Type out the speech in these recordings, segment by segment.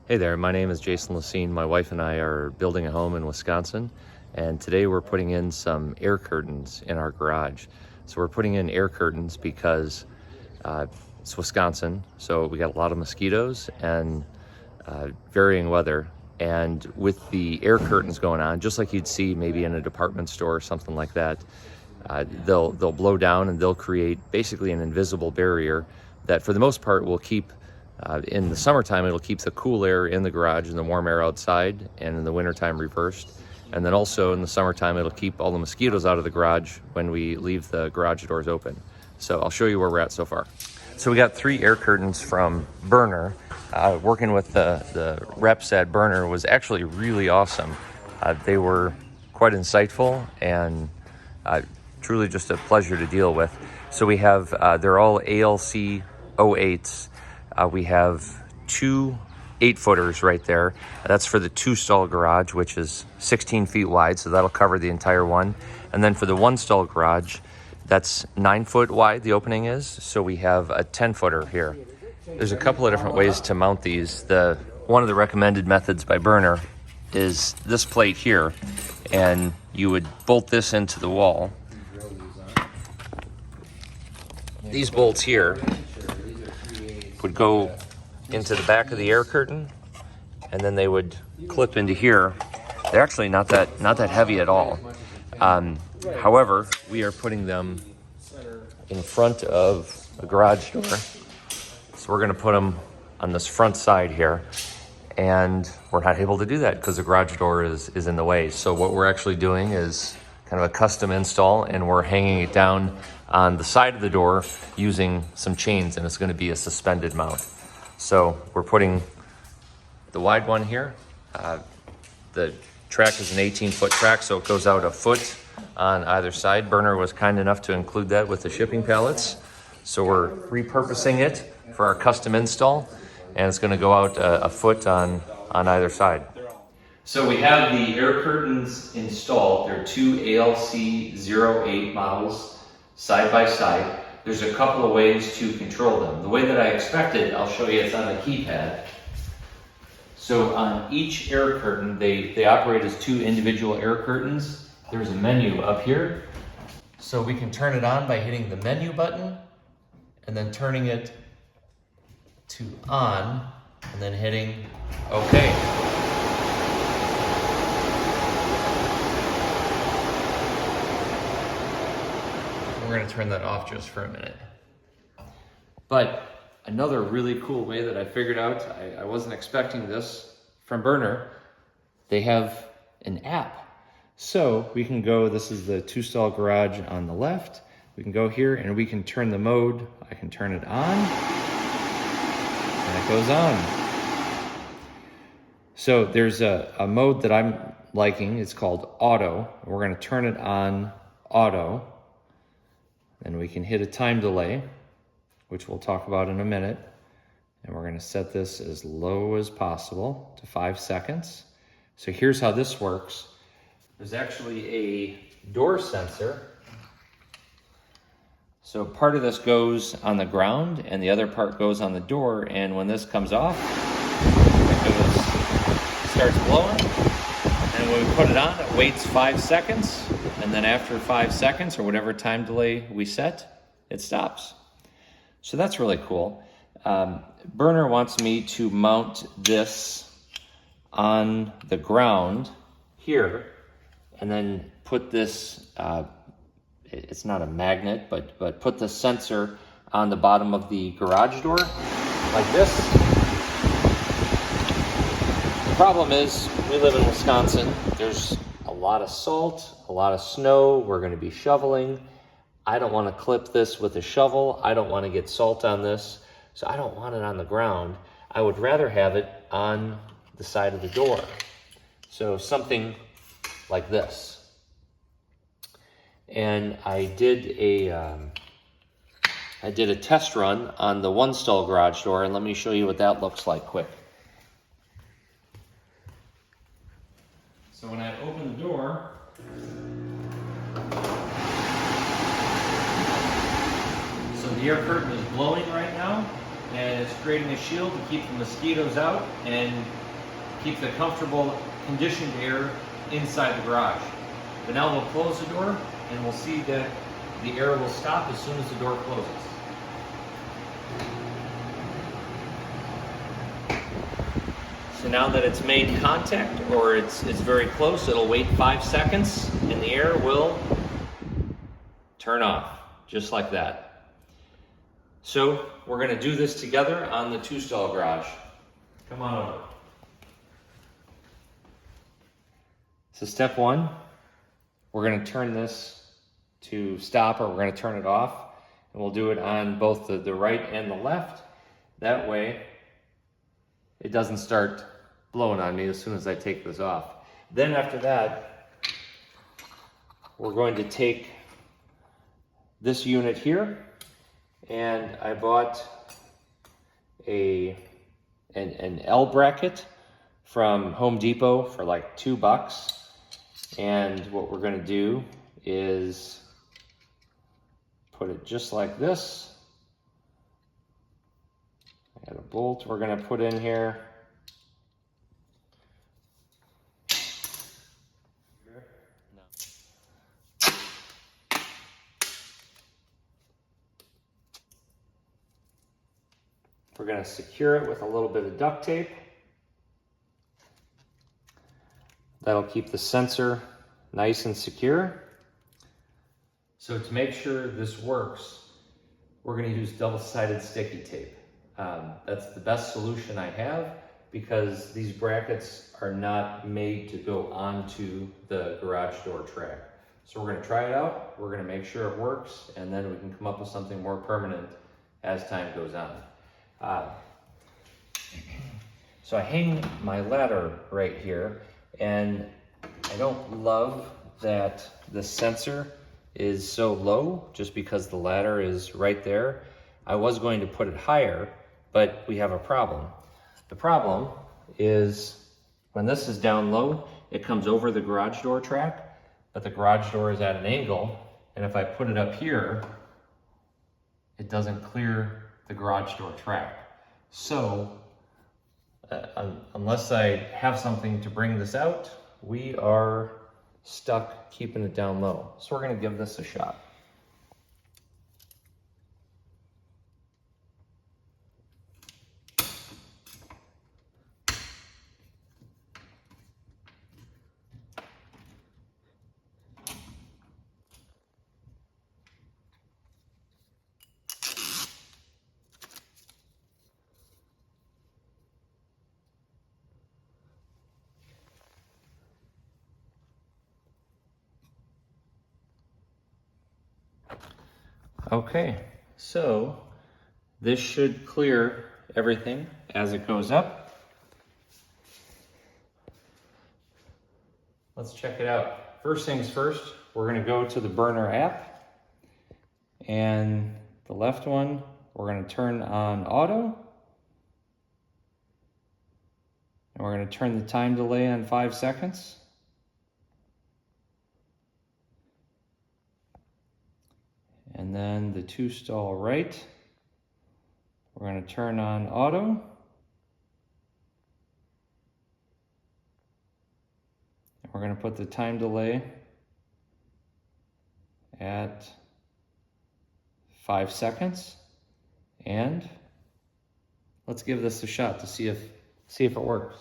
Hey there, my name is Jason Lassen. My wife and I are building a home in Wisconsin, and today we're putting in some air curtains in our garage. So we're putting in air curtains because it's Wisconsin, so we got a lot of mosquitoes and varying weather. And with the air curtains going on, just like you'd see maybe in a department store or something like that, they'll blow down and they'll create basically an invisible barrier that for the most part will keep in the summertime, it'll keep the cool air in the garage and the warm air outside, and in the wintertime reversed. And then also in the summertime, it'll keep all the mosquitoes out of the garage when we leave the garage doors open. So I'll show you where we're at so far. So we got 3 air curtains from Berner. Working with the reps at Berner was actually really awesome. They were quite insightful and truly just a pleasure to deal with. So we have, they're all ALC 08s. We have 2 8-footers right there. That's for the 2-stall garage, which is 16 feet wide, so that'll cover the entire one. And then for the 1-stall garage, that's 9 foot wide, the opening is, so we have a 10-footer here. There's a couple of different ways to mount these. One of the recommended methods by Berner is this plate here, and you would bolt this into the wall. These bolts here would go into the back of the air curtain, and then they would clip into here. They're actually not that heavy at all. However, we are putting them in front of a garage door. So we're gonna put them on this front side here, and we're not able to do that because the garage door is in the way. So what we're actually doing is kind of a custom install, and we're hanging it down on the side of the door using some chains, and it's going to be a suspended mount. So we're putting the wide one here. The track is an 18-foot track, so it goes out a foot on either side. Berner was kind enough to include that with the shipping pallets. So we're repurposing it for our custom install, and it's going to go out a foot on either side. So we have the air curtains installed. They're 2 ALC 08 models side by side. There's a couple of ways to control them. The way that I expected, I'll show you, it's on the keypad. So on each air curtain, they operate as 2 individual air curtains. There's a menu up here. So we can turn it on by hitting the menu button and then turning it to on and then hitting OK. We're going to turn that off just for a minute. But another really cool way that I figured out, I wasn't expecting this from Berner, they have an app. So we can go, this is the 2-stall garage on the left. We can go here and we can turn the mode. I can turn it on and it goes on. So there's a mode that I'm liking. It's called auto. We're going to turn it on auto. And we can hit a time delay, which we'll talk about in a minute. And we're going to set this as low as possible to 5 seconds. So here's how this works. There's actually a door sensor. So part of this goes on the ground and the other part goes on the door. And when this comes off, it starts blowing. And when we put it on, it waits 5 seconds. And then after 5 seconds or whatever time delay we set, it stops. So that's really cool. Berner wants me to mount this on the ground here and then put this, it's not a magnet, but put the sensor on the bottom of the garage door like this. The problem is we live in Wisconsin. There's a lot of salt, a lot of snow. We're going to be shoveling. I don't want to clip this with a shovel. I don't want to get salt on this. So I don't want it on the ground. I would rather have it on the side of the door. So something like this. And I did a test run on the 1-stall garage door, and let me show you what that looks like quick. So when I open the door, so the air curtain is blowing right now. and it's creating a shield to keep the mosquitoes out and keep the comfortable conditioned air inside the garage. But now we'll close the door and we'll see that the air will stop as soon as the door closes. So now that it's made contact, or it's very close, it'll wait 5 seconds and the air will turn off, just like that. So we're gonna do this together on the 2-stall garage. Come on over. So step 1, we're gonna turn this to stop, or we're gonna turn it off, and we'll do it on both the right and the left. That way, it doesn't start blowing on me as soon as I take this off. Then after that, we're going to take this unit here, and I bought an L bracket from Home Depot for like $2. And what we're gonna do is put it just like this. I got a bolt we're gonna put in here. We're going to secure it with a little bit of duct tape. That'll keep the sensor nice and secure. So to make sure this works, we're going to use double-sided sticky tape. That's the best solution I have, because these brackets are not made to go onto the garage door track. So we're going to try it out, we're going to make sure it works, and then we can come up with something more permanent as time goes on. So I hang my ladder right here, and I don't love that the sensor is so low just because the ladder is right there. I was going to put it higher, but we have a problem. The problem is when this is down low, it comes over the garage door track, but the garage door is at an angle, and if I put it up here, it doesn't clear the garage door track. So unless I have something to bring this out, we are stuck keeping it down low. So we're going to give this a shot. Okay, so this should clear everything as it goes up. Let's check it out. First things first, we're going to go to the Berner app, and the left one, we're going to turn on auto, and we're going to turn the time delay on 5 seconds. And then the 2-stall right, we're going to turn on auto. And we're going to put the time delay at 5 seconds. And let's give this a shot to see if it works.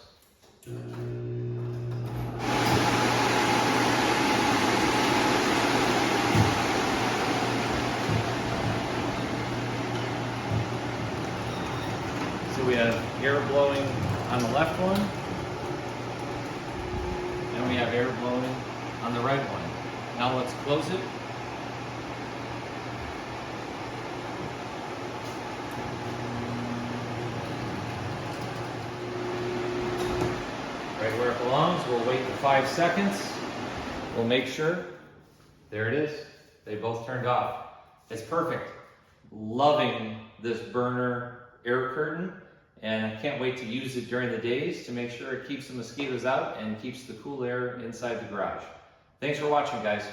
So we have air blowing on the left one, and we have air blowing on the right one. Now let's close it. Right where it belongs. We'll wait for 5 seconds. We'll make sure. There it is. They both turned off. It's perfect. Loving this Berner air curtain, and I can't wait to use it during the days to make sure it keeps the mosquitoes out and keeps the cool air inside the garage. Thanks for watching, guys.